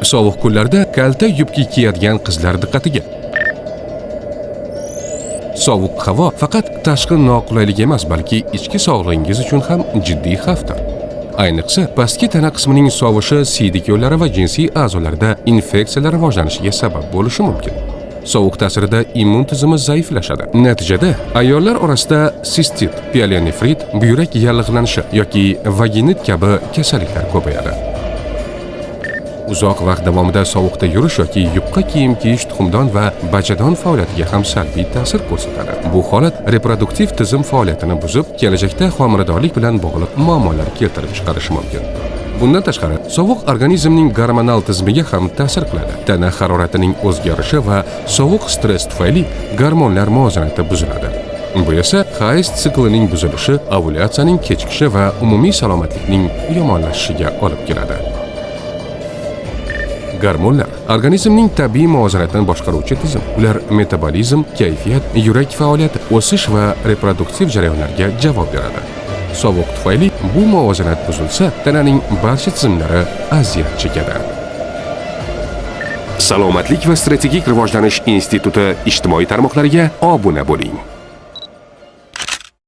Sovuq kunlarda kalta yubka kiyadigan qizlar diqqatiga. Sovuq havo faqat tashqi noqulaylik emas, balki ichki sog'lig'ingiz uchun ham jiddiy xavfdir. Ayniqsa, pastki tana qismining sovishi siydik yo'llari va jinsiy a'zolarda infeksiyalar rivojlanishiga sabab bo'lishi mumkin. Sovuq ta'sirida immun tizimi zaiflashadi. Natijada ayollar orasida sistit, pielonefrit, buyrak yallig'lanishi yoki vaginit kabi kasalliklar ko'payadi. Uzoq vaqt davomida sovuqda yurish yoki yupqa kiyim kiyish tuxumdon va bachadon faoliyatiga ham salbiy ta'sir ko'rsatadi. Bu holat reproduktiv tizim faoliyatini buzib, kelajakda homiladorlik bilan bog'liq muammolar keltirib chiqarishi mumkin. Bundan tashqari, sovuq organizmning gormonal tizimiga ham ta'sir qiladi. Tana haroratining o'zgarishi va sovuq stress tufayli gormonlar muvozanati buziladi. Bu esa hayz siklining buzilishi, ovulyatsiyaning kechikishi va umumiy salomatlikning yomonlashishiga olib keladi. Gormonlar organizmning tabiiy muvozanatini boshqaruvchi tizim. Ular metabolizm, kayfiyat, yurak faoliyati, o'sish va reproduktiv jarayonlarga javob beradi. Sovuq tufayli bu muvozanat buzilsa, tananing barcha tizimlari aziyat chekadi. Salomatlik va strategik rivojlanish instituti ijtimoiy tarmoqlariga obuna bo'ling.